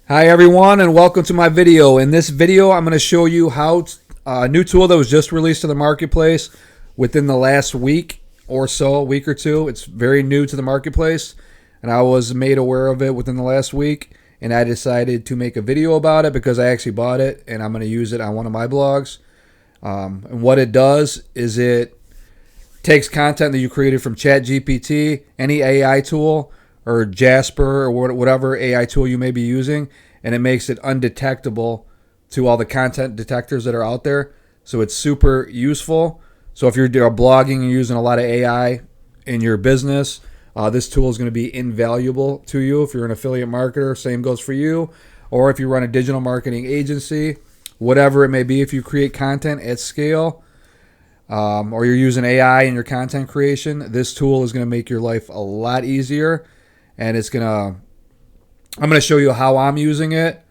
Hi everyone and welcome to my video. In this video I'm going to show you how a new tool that was just released to the marketplace within the last week or so, week or two. It's very new to the marketplace and I was made aware of it within the last week, and I decided to make a video about it because I actually bought it and I'm going to use it on one of my blogs. And what it does is it takes content that you created from ChatGPT, any AI tool, or Jasper, or whatever AI tool you may be using, and it makes it undetectable to all the content detectors that are out there. So it's super useful. So if you're blogging and using a lot of AI in your business, this tool is going to be invaluable to you. If you're an affiliate marketer, same goes for you. Or if you run a digital marketing agency, whatever it may be, if you create content at scale, or you're using AI in your content creation, this tool is going to make your life a lot easier. And I'm gonna show you how I'm using it,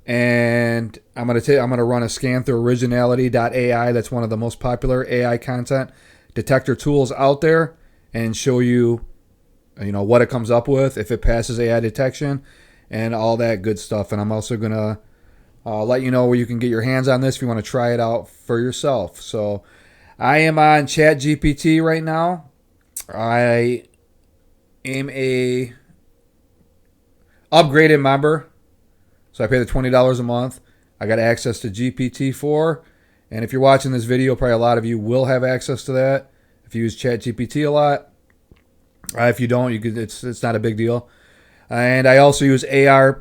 and I'm gonna run a scan through Originality.ai. That's one of the most popular AI content detector tools out there, and show you, what it comes up with, if it passes AI detection, and all that good stuff. And I'm also gonna let you know where you can get your hands on this if you want to try it out for yourself. So I am on ChatGPT right now. I am a upgraded member, so I pay the $20 a month. I got access to GPT-4, and if you're watching this video, probably a lot of you will have access to that if you use ChatGPT a lot. If you don't, it's not a big deal. And I also use AI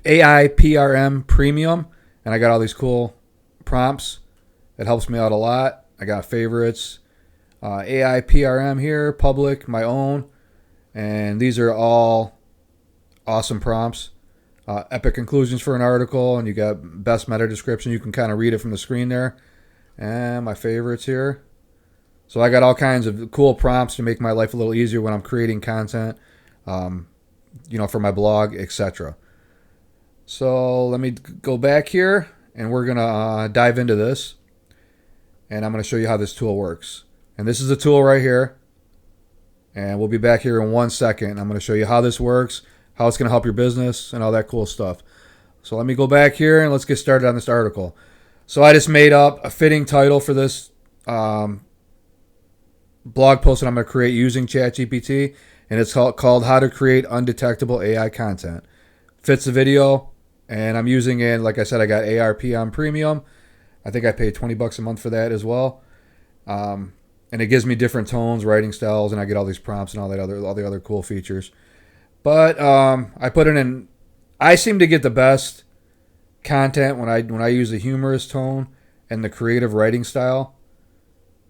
PRM Premium, and I got all these cool prompts. It helps me out a lot. I got favorites, AI PRM here, public, my own. And these are all awesome prompts. Epic conclusions for an article, and you got best meta description. You can kind of read it from the screen there. And my favorites here. So I got all kinds of cool prompts to make my life a little easier when I'm creating content, for my blog, etc. So let me go back here, and we're going to dive into this. And I'm going to show you how this tool works. And this is the tool right here. And we'll be back here in 1 second. I'm going to show you how this works, how it's going to help your business, and all that cool stuff. So let me go back here and let's get started on this article. So I just made up a fitting title for this blog post that I'm going to create using ChatGPT, and it's called How to Create Undetectable AI Content. Fits the video, and I'm using it, like I said, I got ARP on Premium. I think I paid $20 a month for that as well. And it gives me different tones, writing styles, and I get all these prompts and all the other cool features. But I put it in. I seem to get the best content when I use the humorous tone and the creative writing style.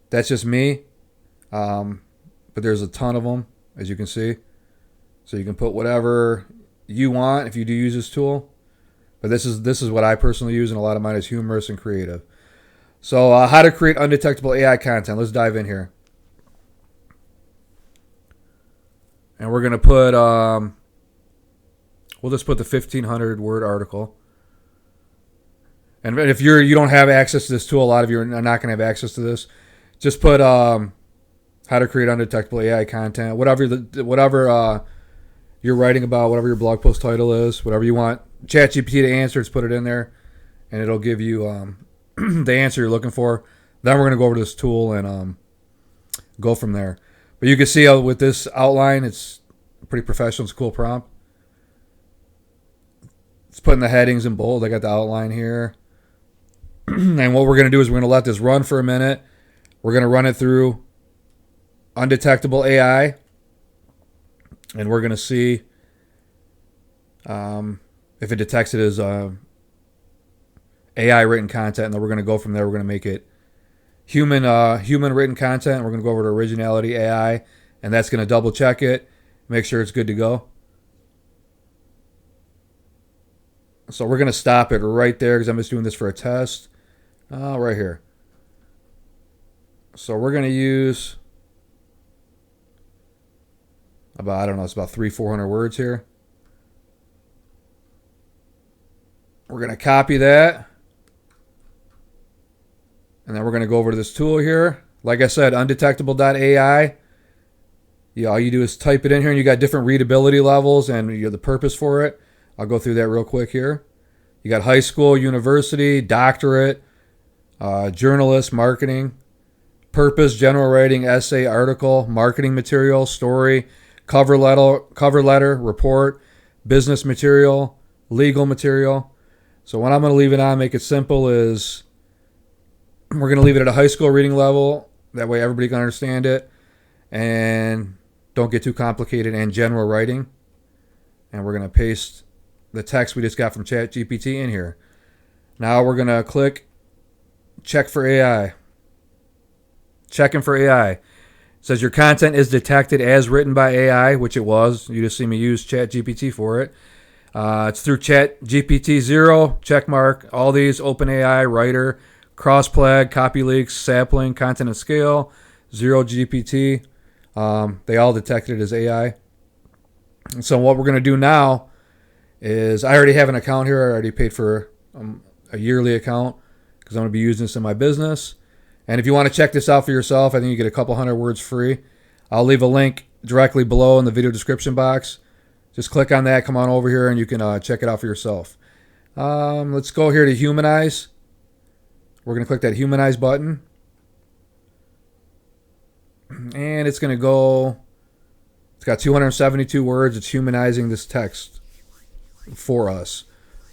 That's just me. But there's a ton of them, as you can see. So you can put whatever you want if you do use this tool. But this is what I personally use, and a lot of mine is humorous and creative. So how to create undetectable AI content. Let's dive in here. And we're going to put, we'll just put the 1,500 word article. And if you don't have access to this tool, a lot of you are not going to have access to this. Just put how to create undetectable AI content. Whatever you're writing about, whatever your blog post title is, whatever you want ChatGPT to answer, just put it in there. And it'll give you the answer you're looking for. Then we're going to go over to this tool and go from there. But you can see with this outline, it's pretty professional. It's a cool prompt. It's putting the headings in bold. I got the outline here. And what we're going to do is we're going to let this run for a minute. We're going to run it through Undetectable AI. And we're going to see if it detects it as AI written content, and then we're going to go from there. We're going to make it human written content. We're going to go over to Originality AI, and that's going to double check it, make sure it's good to go. So we're going to stop it right there because I'm just doing this for a test. Right here. So we're going to use it's about 300-400 words here. We're going to copy that. And then we're going to go over to this tool here. Like I said, undetectable.ai. All you do is type it in here, and you got different readability levels and the purpose for it. I'll go through that real quick here. You got high school, university, doctorate, journalist, marketing, purpose, general writing, essay, article, marketing material, story, cover letter, report, business material, legal material. So what I'm going to leave it on, make it simple, is we're going to leave it at a high school reading level. That way everybody can understand it. And don't get too complicated, and general writing. And we're going to paste the text we just got from ChatGPT in here. Now we're going to click check for AI. Checking for AI. It says your content is detected as written by AI, which it was. You just see me use ChatGPT for it. It's through ChatGPT 0, checkmark, all these, OpenAI, Writer, Crossplag, CopyLeaks, Sapling, Content and Scale, 0GPT. They all detected it as AI. And so what we're going to do now is, I already have an account here. I already paid for a yearly account because I'm going to be using this in my business. And if you want to check this out for yourself, I think you get a couple hundred words free. I'll leave a link directly below in the video description box. Just click on that, come on over here, and you can check it out for yourself. Let's go here to Humanize. We're going to click that Humanize button. And it's going to go, it's got 272 words. It's humanizing this text for us.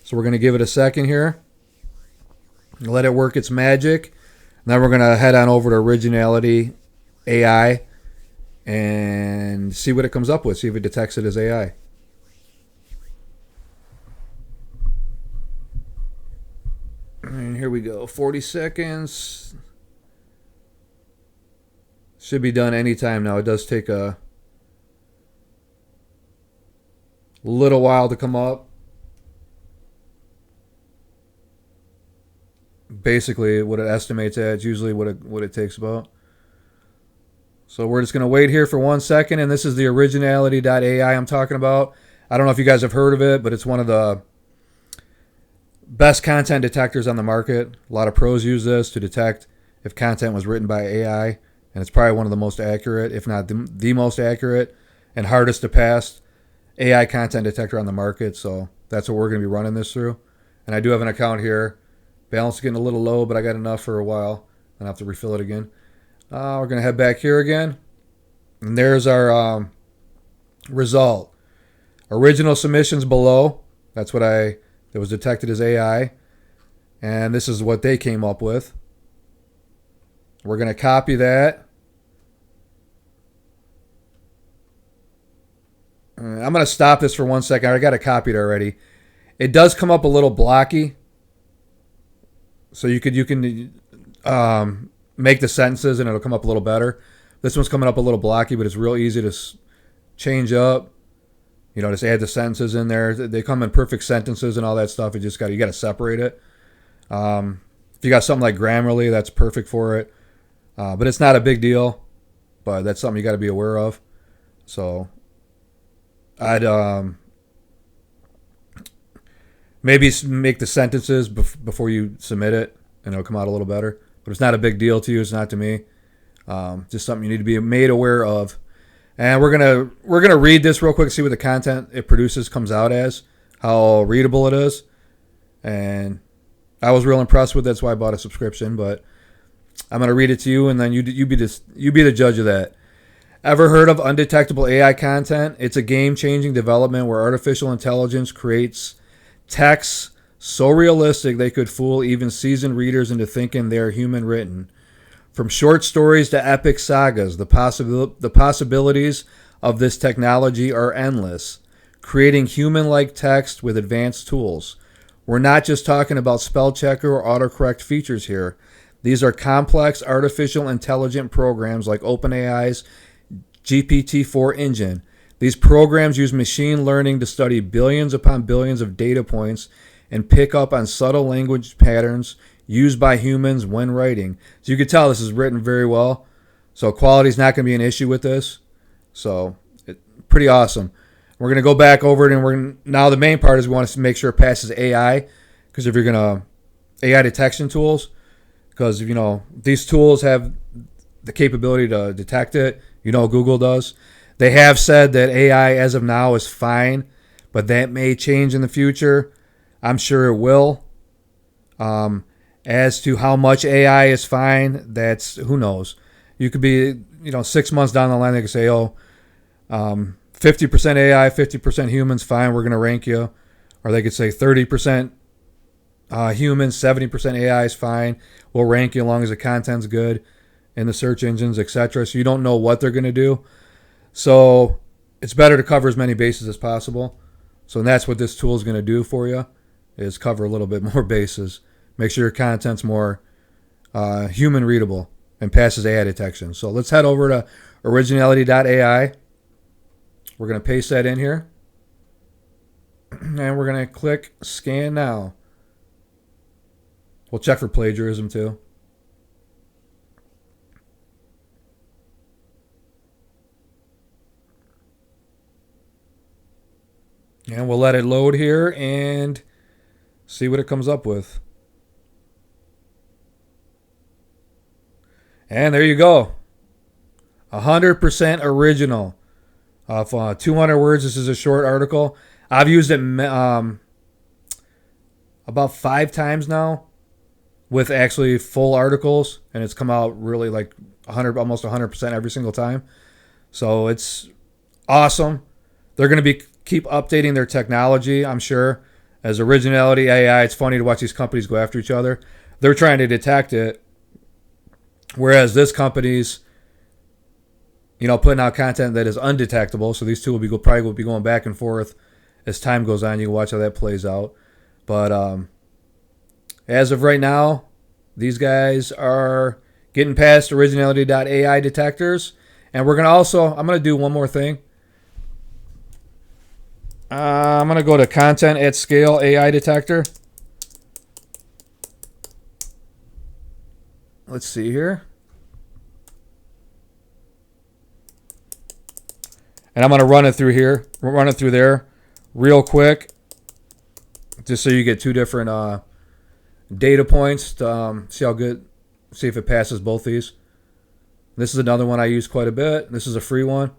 So we're going to give it a second here. Let it work its magic. Now we're going to head on over to Originality AI and see what it comes up with. See if it detects it as AI. And here we go. 40 seconds. Should be done anytime now. It does take a little while to come up. Basically, what it estimates at is usually what it takes about. So we're just going to wait here for 1 second. And this is the Originality.ai I'm talking about. I don't know if you guys have heard of it, but it's one of the best content detectors on the market. A lot of pros use this to detect if content was written by AI. And it's probably one of the most accurate, if not the most accurate and hardest to pass AI content detector on the market. So that's what we're going to be running this through. And I do have an account here. Balance is getting a little low, but I got enough for a while. I'll have to refill it again. We're going to head back here again. And there's our result. Original submissions below. That's what that was detected as AI. And this is what they came up with. We're going to copy that. I'm going to stop this for 1 second. I got it copied already. It does come up a little blocky. So you can make the sentences and it'll come up a little better. This one's coming up a little blocky, but it's real easy to change up. Just add the sentences in there. They come in perfect sentences and all that stuff. You got to separate it. If you got something like Grammarly, that's perfect for it. But it's not a big deal. But that's something you got to be aware of. So I'd maybe make the sentences before you submit it, and it'll come out a little better. But it's not a big deal to you. It's not to me. Just something you need to be made aware of. And we're gonna read this real quick, see what the content it produces comes out as, how readable it is. And I was real impressed with it. That's why I bought a subscription. But I'm gonna read it to you, and then you be the judge of that. Ever heard of Undetectable AI content? It's a game-changing development where artificial intelligence creates texts so realistic they could fool even seasoned readers into thinking they're human written. From short stories to epic sagas, the possibilities of this technology are endless, creating human-like text with advanced tools. We're not just talking about spell checker or autocorrect features here. These are complex artificial intelligent programs like OpenAI's GPT-4 engine. These programs use machine learning to study billions upon billions of data points and pick up on subtle language patterns used by humans when writing. So you can tell this is written very well. So quality is not going to be an issue with this. So pretty awesome. We're going to go back over it, and now the main part is we want to make sure it passes AI, because if you're going to AI detection tools, because these tools have the capability to detect it. Google does. They have said that AI as of now is fine, but that may change in the future. I'm sure it will. As to how much AI is fine, that's who knows. You could be, 6 months down the line, they could say, 50% AI, 50% humans, fine, we're going to rank you. Or they could say 30% humans, 70% AI is fine. We'll rank you as long as the content's good in the search engines, etc. So you don't know what they're going to do. So it's better to cover as many bases as possible. So that's what this tool is going to do for you, is cover a little bit more bases. Make sure your content's more human readable and passes AI detection. So let's head over to originality.ai. We're going to paste that in here. And we're going to click scan now. We'll check for plagiarism too. And we'll let it load here and see what it comes up with. And there you go. 100% original. Of 200 words, this is a short article. I've used it about 5 times now with actually full articles, and it's come out really like 100, almost 100% every single time. So it's awesome. They're going to keep updating their technology, I'm sure. As Originality AI, it's funny to watch these companies go after each other. They're trying to detect it, whereas this company's putting out content that is undetectable. So these two probably will be going back and forth as time goes on. You can watch how that plays out. But as of right now, these guys are getting past Originality.ai detectors. And I'm going to do one more thing. I'm going to go to Content at Scale AI Detector. Let's see here. And I'm going to run it through here. Run it through there real quick. Just so you get 2 different data points to see if it passes both these. This is another one I use quite a bit. This is a free one.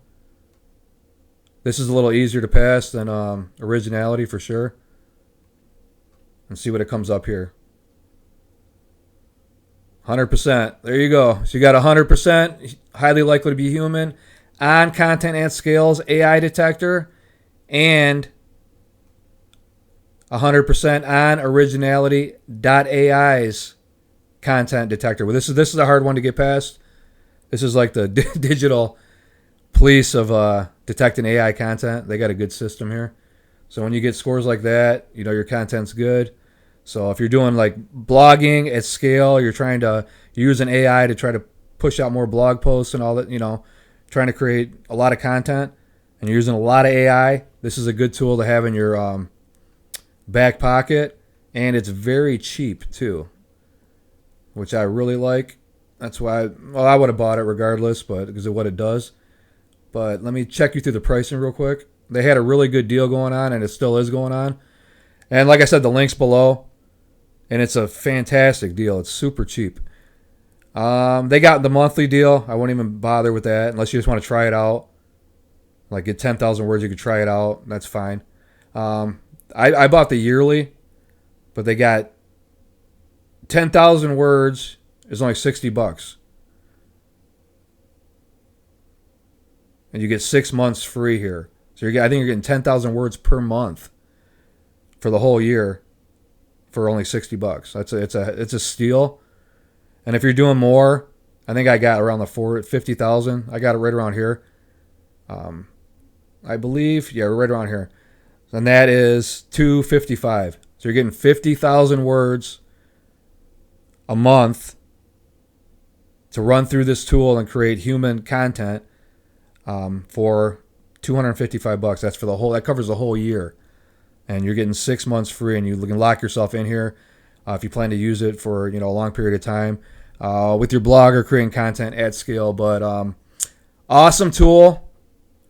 This is a little easier to pass than Originality for sure. And see what it comes up here. 100%. There you go. So you got 100%, highly likely to be human, on Content at Scale's AI detector, and 100% on Originality.ai's content detector. Well, this is a hard one to get past. This is like the digital police of detecting AI content. They got a good system here. So when you get scores like that, your content's good. So if you're doing like blogging at scale, you're using AI to try to push out more blog posts and all that, trying to create a lot of content, and you're using a lot of AI, this is a good tool to have in your back pocket. And it's very cheap too, which I really like. That's why I would have bought it regardless, but because of what it does. But let me check you through the pricing real quick. They had a really good deal going on, and it still is going on. And like I said, the link's below, and it's a fantastic deal. It's super cheap. They got the monthly deal. I wouldn't even bother with that unless you just want to try it out. Like get 10,000 words, you could try it out. That's fine. I bought the yearly, but they got 10,000 words is only $60. And you get 6 months free here. So I think you're getting 10,000 words per month for the whole year for only $60. It's a steal. And if you're doing more, I think I got around the 50,000. I got it right around here. I believe, yeah, right around here. And that is $255. So you're getting 50,000 words a month to run through this tool and create human content for $255. That's for that covers the whole year. And you're getting 6 months free, and you can lock yourself in here if you plan to use it for a long period of time with your blog or creating content at scale. But awesome tool.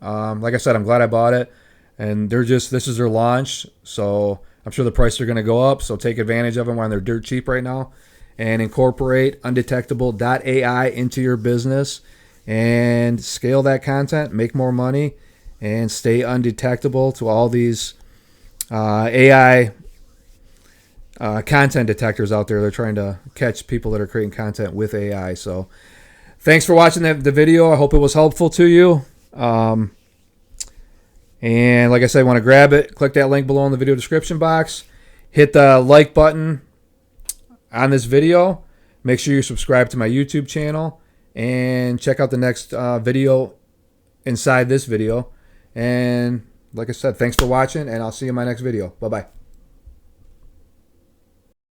Like I said, I'm glad I bought it, and this is their launch, so I'm sure the prices are going to go up. So take advantage of them while they're dirt cheap right now, and incorporate Undetectable.ai into your business and scale that content, make more money, and stay undetectable to all these AI content detectors out there. They're trying to catch people that are creating content with AI. So thanks for watching the video. I hope it was helpful to you. And like I said, want to grab it, click that link below in the video description box. Hit the like button on this video. Make sure you subscribe to my YouTube channel. And check out the next video inside this video. And like I said, thanks for watching, and I'll see you in my next video. Bye-bye.